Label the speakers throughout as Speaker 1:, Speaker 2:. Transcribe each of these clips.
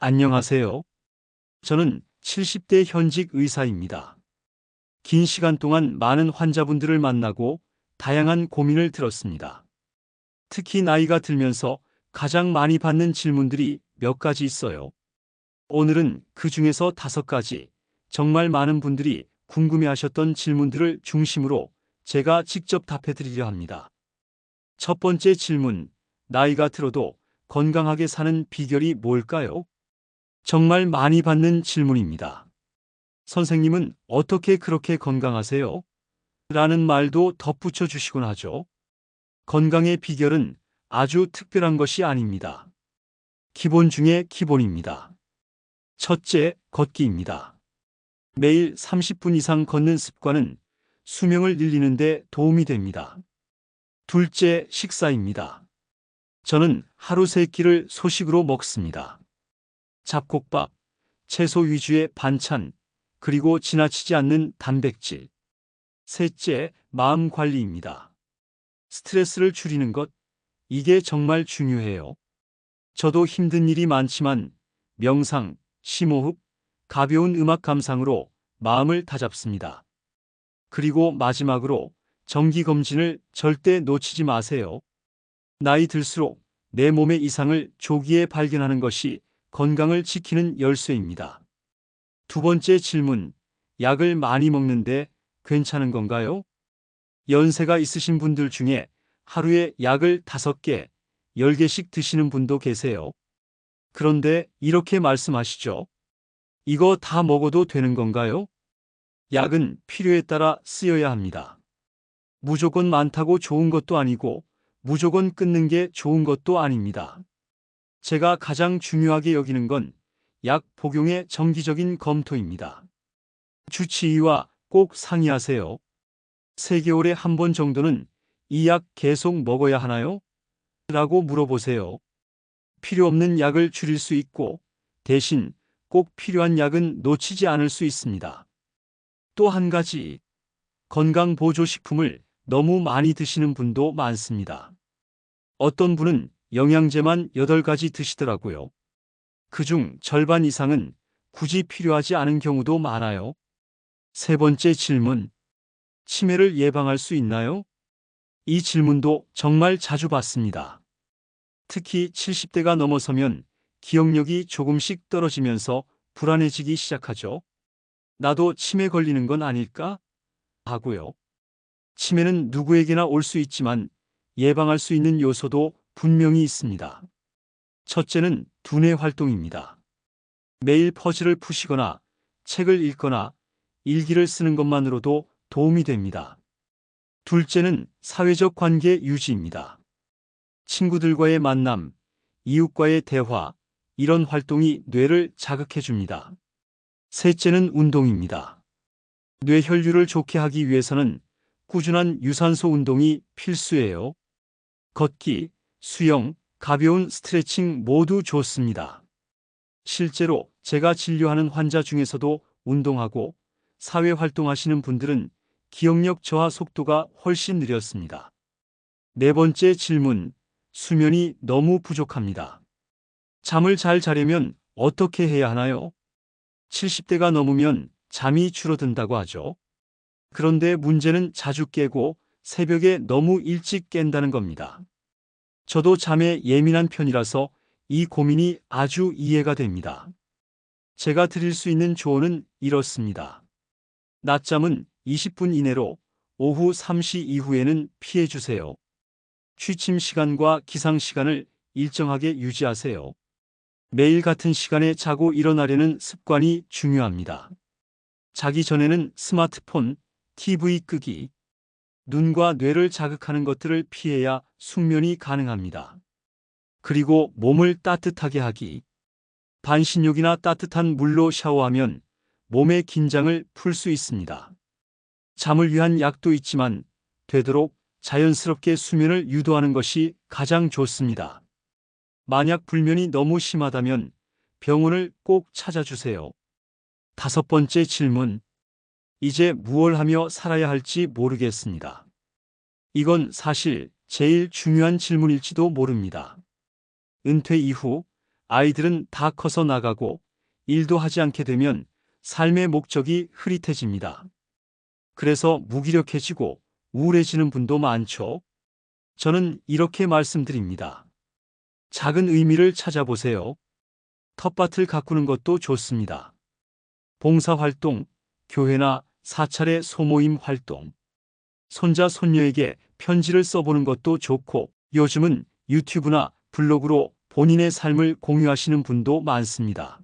Speaker 1: 안녕하세요. 저는 70대 현직 의사입니다. 긴 시간 동안 많은 환자분들을 만나고 다양한 고민을 들었습니다. 특히 나이가 들면서 가장 많이 받는 질문들이 몇 가지 있어요. 오늘은 그 중에서 5가지, 정말 많은 분들이 궁금해하셨던 질문들을 중심으로 제가 직접 답해드리려 합니다. 첫 번째 질문, 나이가 들어도 건강하게 사는 비결이 뭘까요? 정말 많이 받는 질문입니다. 선생님은 어떻게 그렇게 건강하세요? 라는 말도 덧붙여 주시곤 하죠. 건강의 비결은 아주 특별한 것이 아닙니다. 기본 중에 기본입니다. 첫째, 걷기입니다. 매일 30분 이상 걷는 습관은 수명을 늘리는 데 도움이 됩니다. 둘째, 식사입니다. 저는 하루 3끼를 소식으로 먹습니다. 잡곡밥, 채소 위주의 반찬, 그리고 지나치지 않는 단백질. 셋째, 마음 관리입니다. 스트레스를 줄이는 것, 이게 정말 중요해요. 저도 힘든 일이 많지만 명상, 심호흡, 가벼운 음악 감상으로 마음을 다잡습니다. 그리고 마지막으로 정기검진을 절대 놓치지 마세요. 나이 들수록 내 몸의 이상을 조기에 발견하는 것이 건강을 지키는 열쇠입니다. 두 번째 질문, 약을 많이 먹는데 괜찮은 건가요? 연세가 있으신 분들 중에 하루에 약을 5개, 10개씩 드시는 분도 계세요. 그런데 이렇게 말씀하시죠. 이거 다 먹어도 되는 건가요? 약은 필요에 따라 쓰여야 합니다. 무조건 많다고 좋은 것도 아니고 무조건 끊는 게 좋은 것도 아닙니다. 제가 가장 중요하게 여기는 건 약 복용의 정기적인 검토입니다. 주치의와 꼭 상의하세요. 3개월에 한 번 정도는 이 약 계속 먹어야 하나요? 라고 물어보세요. 필요 없는 약을 줄일 수 있고 대신 꼭 필요한 약은 놓치지 않을 수 있습니다. 또 한 가지, 건강보조식품을 너무 많이 드시는 분도 많습니다. 어떤 분은 영양제만 8가지 드시더라고요. 그중 절반 이상은 굳이 필요하지 않은 경우도 많아요. 세 번째 질문, 치매를 예방할 수 있나요? 이 질문도 정말 자주 받습니다. 특히 70대가 넘어서면 기억력이 조금씩 떨어지면서 불안해지기 시작하죠. 나도 치매 걸리는 건 아닐까? 하고요. 치매는 누구에게나 올 수 있지만 예방할 수 있는 요소도 분명히 있습니다. 첫째는 두뇌 활동입니다. 매일 퍼즐을 푸시거나 책을 읽거나 일기를 쓰는 것만으로도 도움이 됩니다. 둘째는 사회적 관계 유지입니다. 친구들과의 만남, 이웃과의 대화, 이런 활동이 뇌를 자극해 줍니다. 셋째는 운동입니다. 뇌 혈류를 좋게 하기 위해서는 꾸준한 유산소 운동이 필수예요. 걷기, 수영, 가벼운 스트레칭 모두 좋습니다. 실제로 제가 진료하는 환자 중에서도 운동하고 사회 활동하시는 분들은 기억력 저하 속도가 훨씬 느렸습니다. 네 번째 질문, 수면이 너무 부족합니다. 잠을 잘 자려면 어떻게 해야 하나요? 70대가 넘으면 잠이 줄어든다고 하죠. 그런데 문제는 자주 깨고 새벽에 너무 일찍 깬다는 겁니다. 저도 잠에 예민한 편이라서 이 고민이 아주 이해가 됩니다. 제가 드릴 수 있는 조언은 이렇습니다. 낮잠은 20분 이내로, 오후 3시 이후에는 피해 주세요. 취침 시간과 기상 시간을 일정하게 유지하세요. 매일 같은 시간에 자고 일어나려는 습관이 중요합니다. 자기 전에는 스마트폰, TV 끄기, 눈과 뇌를 자극하는 것들을 피해야 숙면이 가능합니다. 그리고 몸을 따뜻하게 하기. 반신욕이나 따뜻한 물로 샤워하면 몸의 긴장을 풀 수 있습니다. 잠을 위한 약도 있지만 되도록 자연스럽게 수면을 유도하는 것이 가장 좋습니다. 만약 불면이 너무 심하다면 병원을 꼭 찾아주세요. 5번째 질문. 이제 무얼 하며 살아야 할지 모르겠습니다. 이건 사실 제일 중요한 질문일지도 모릅니다. 은퇴 이후 아이들은 다 커서 나가고 일도 하지 않게 되면 삶의 목적이 흐릿해집니다. 그래서 무기력해지고 우울해지는 분도 많죠. 저는 이렇게 말씀드립니다. 작은 의미를 찾아보세요. 텃밭을 가꾸는 것도 좋습니다. 봉사활동, 교회나 사찰의 소모임 활동, 손자 손녀에게 편지를 써보는 것도 좋고 요즘은 유튜브나 블로그로 본인의 삶을 공유하시는 분도 많습니다.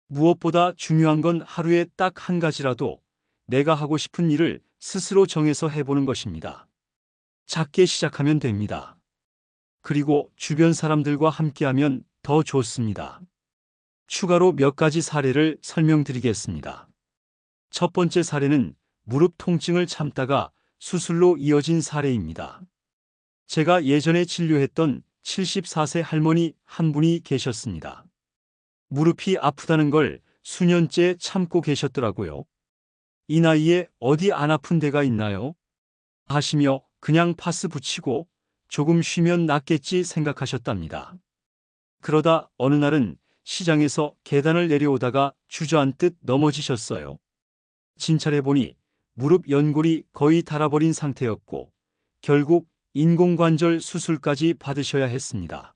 Speaker 1: 무엇보다 중요한 건 하루에 딱 한 가지라도 내가 하고 싶은 일을 스스로 정해서 해보는 것입니다. 작게 시작하면 됩니다. 그리고 주변 사람들과 함께하면 더 좋습니다. 추가로 몇 가지 사례를 설명드리겠습니다. 첫 번째 사례는 무릎 통증을 참다가 수술로 이어진 사례입니다. 제가 예전에 진료했던 74세 할머니 한 분이 계셨습니다. 무릎이 아프다는 걸 수년째 참고 계셨더라고요. 이 나이에 어디 안 아픈 데가 있나요? 하시며 그냥 파스 붙이고 조금 쉬면 낫겠지 생각하셨답니다. 그러다 어느 날은 시장에서 계단을 내려오다가 주저앉듯 넘어지셨어요. 진찰해보니 무릎 연골이 거의 닳아버린 상태였고 결국 인공관절 수술까지 받으셔야 했습니다.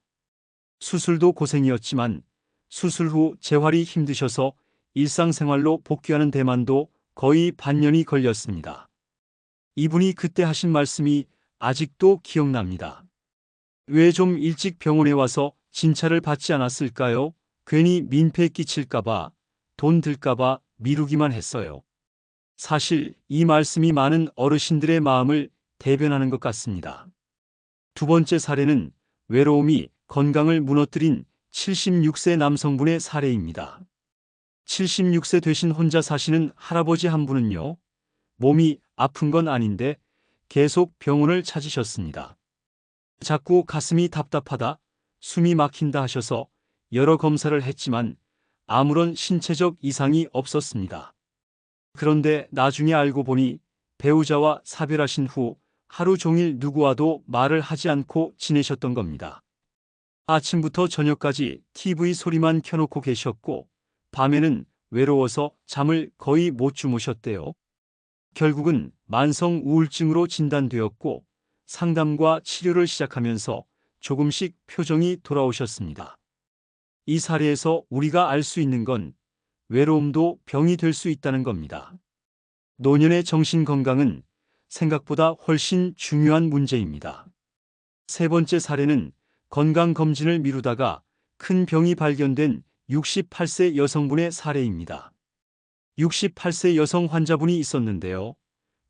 Speaker 1: 수술도 고생이었지만 수술 후 재활이 힘드셔서 일상생활로 복귀하는 데만도 거의 반년이 걸렸습니다. 이분이 그때 하신 말씀이 아직도 기억납니다. 왜 좀 일찍 병원에 와서 진찰을 받지 않았을까요? 괜히 민폐 끼칠까봐, 돈 들까봐 미루기만 했어요. 사실 이 말씀이 많은 어르신들의 마음을 대변하는 것 같습니다. 두 번째 사례는 외로움이 건강을 무너뜨린 76세 남성분의 사례입니다. 76세 되신 혼자 사시는 할아버지 한 분은요, 몸이 아픈 건 아닌데 계속 병원을 찾으셨습니다. 자꾸 가슴이 답답하다, 숨이 막힌다 하셔서 여러 검사를 했지만 아무런 신체적 이상이 없었습니다. 그런데 나중에 알고 보니 배우자와 사별하신 후 하루 종일 누구와도 말을 하지 않고 지내셨던 겁니다. 아침부터 저녁까지 TV 소리만 켜놓고 계셨고 밤에는 외로워서 잠을 거의 못 주무셨대요. 결국은 만성 우울증으로 진단되었고 상담과 치료를 시작하면서 조금씩 표정이 돌아오셨습니다. 이 사례에서 우리가 알 수 있는 건 외로움도 병이 될 수 있다는 겁니다. 노년의 정신 건강은 생각보다 훨씬 중요한 문제입니다. 세 번째 사례는 건강검진을 미루다가 큰 병이 발견된 68세 여성분의 사례입니다. 68세 여성 환자분이 있었는데요.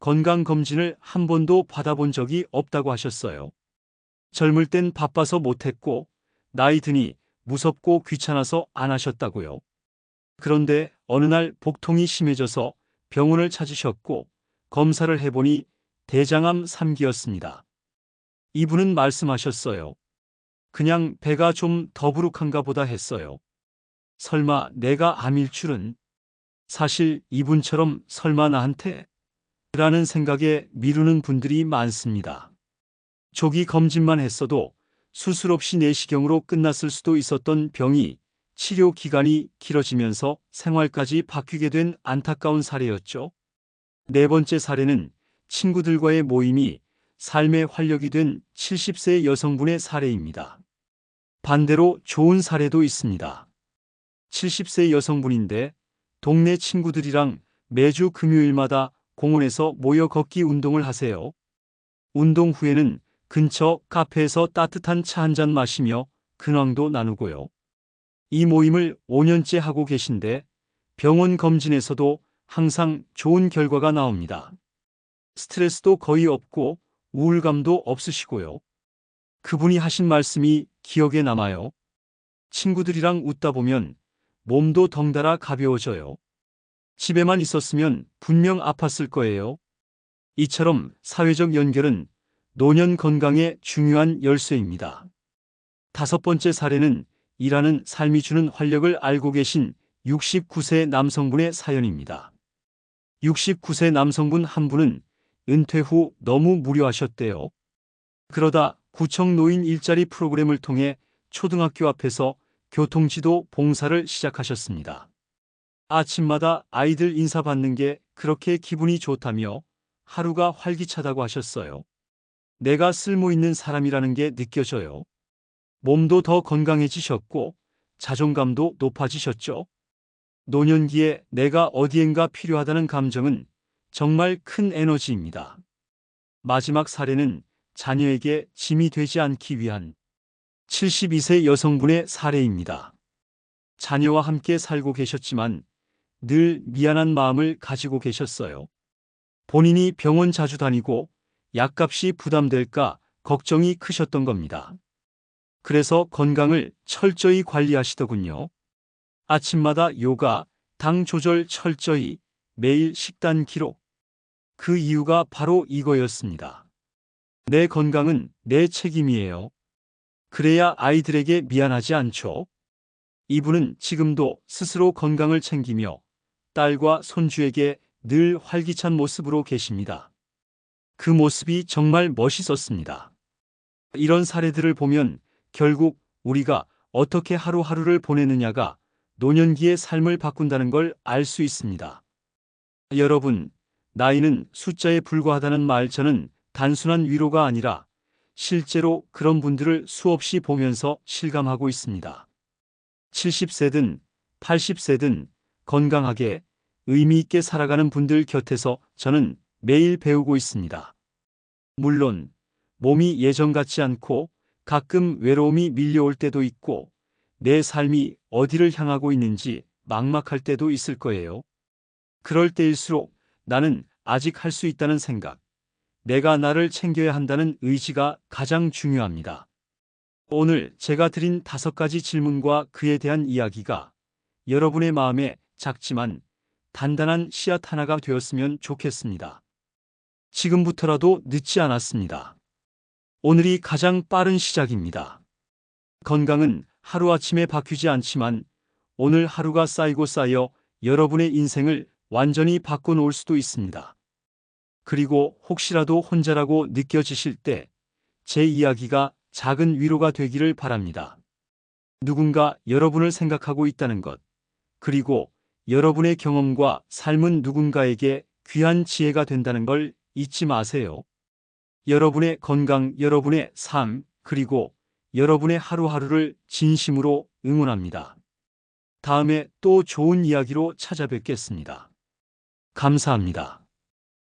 Speaker 1: 건강검진을 한 번도 받아본 적이 없다고 하셨어요. 젊을 땐 바빠서 못했고 나이 드니 무섭고 귀찮아서 안 하셨다고요. 그런데 어느 날 복통이 심해져서 병원을 찾으셨고 검사를 해보니 대장암 3기였습니다. 이분은 말씀하셨어요. 그냥 배가 좀 더부룩한가 보다 했어요. 설마 내가 암일 줄은. 사실 이분처럼 설마 나한테? 라는 생각에 미루는 분들이 많습니다. 조기 검진만 했어도 수술 없이 내시경으로 끝났을 수도 있었던 병이 치료 기간이 길어지면서 생활까지 바뀌게 된 안타까운 사례였죠. 네 번째 사례는 친구들과의 모임이 삶의 활력이 된 70세 여성분의 사례입니다. 반대로 좋은 사례도 있습니다. 70세 여성분인데 동네 친구들이랑 매주 금요일마다 공원에서 모여 걷기 운동을 하세요. 운동 후에는 근처 카페에서 따뜻한 차 한 잔 마시며 근황도 나누고요. 이 모임을 5년째 하고 계신데 병원 검진에서도 항상 좋은 결과가 나옵니다. 스트레스도 거의 없고 우울감도 없으시고요. 그분이 하신 말씀이 기억에 남아요. 친구들이랑 웃다 보면 몸도 덩달아 가벼워져요. 집에만 있었으면 분명 아팠을 거예요. 이처럼 사회적 연결은 노년 건강에 중요한 열쇠입니다. 다섯 번째 사례는 일하는 삶이 주는 활력을 알고 계신 69세 남성분의 사연입니다. 69세 남성분 한 분은 은퇴 후 너무 무료하셨대요. 그러다 구청 노인 일자리 프로그램을 통해 초등학교 앞에서 교통지도 봉사를 시작하셨습니다. 아침마다 아이들 인사받는 게 그렇게 기분이 좋다며 하루가 활기차다고 하셨어요. 내가 쓸모 있는 사람이라는 게 느껴져요. 몸도 더 건강해지셨고 자존감도 높아지셨죠. 노년기에 내가 어디엔가 필요하다는 감정은 정말 큰 에너지입니다. 마지막 사례는 자녀에게 짐이 되지 않기 위한 72세 여성분의 사례입니다. 자녀와 함께 살고 계셨지만 늘 미안한 마음을 가지고 계셨어요. 본인이 병원 자주 다니고 약값이 부담될까 걱정이 크셨던 겁니다. 그래서 건강을 철저히 관리하시더군요. 아침마다 요가, 당 조절 철저히, 매일 식단 기록. 그 이유가 바로 이거였습니다. 내 건강은 내 책임이에요. 그래야 아이들에게 미안하지 않죠. 이분은 지금도 스스로 건강을 챙기며 딸과 손주에게 늘 활기찬 모습으로 계십니다. 그 모습이 정말 멋있었습니다. 이런 사례들을 보면 결국 우리가 어떻게 하루하루를 보내느냐가 노년기의 삶을 바꾼다는 걸 알 수 있습니다. 여러분, 나이는 숫자에 불과하다는 말 저는 단순한 위로가 아니라 실제로 그런 분들을 수없이 보면서 실감하고 있습니다. 70세든 80세든 건강하게 의미 있게 살아가는 분들 곁에서 저는 매일 배우고 있습니다. 물론 몸이 예전 같지 않고 가끔 외로움이 밀려올 때도 있고 내 삶이 어디를 향하고 있는지 막막할 때도 있을 거예요. 그럴 때일수록 나는 아직 할 수 있다는 생각, 내가 나를 챙겨야 한다는 의지가 가장 중요합니다. 오늘 제가 드린 5가지 질문과 그에 대한 이야기가 여러분의 마음에 작지만 단단한 씨앗 하나가 되었으면 좋겠습니다. 지금부터라도 늦지 않았습니다. 오늘이 가장 빠른 시작입니다. 건강은 하루아침에 바뀌지 않지만 오늘 하루가 쌓이고 쌓여 여러분의 인생을 완전히 바꿔놓을 수도 있습니다. 그리고 혹시라도 혼자라고 느껴지실 때 제 이야기가 작은 위로가 되기를 바랍니다. 누군가 여러분을 생각하고 있다는 것, 그리고 여러분의 경험과 삶은 누군가에게 귀한 지혜가 된다는 걸 잊지 마세요. 여러분의 건강, 여러분의 삶, 그리고 여러분의 하루하루를 진심으로 응원합니다. 다음에 또 좋은 이야기로 찾아뵙겠습니다. 감사합니다.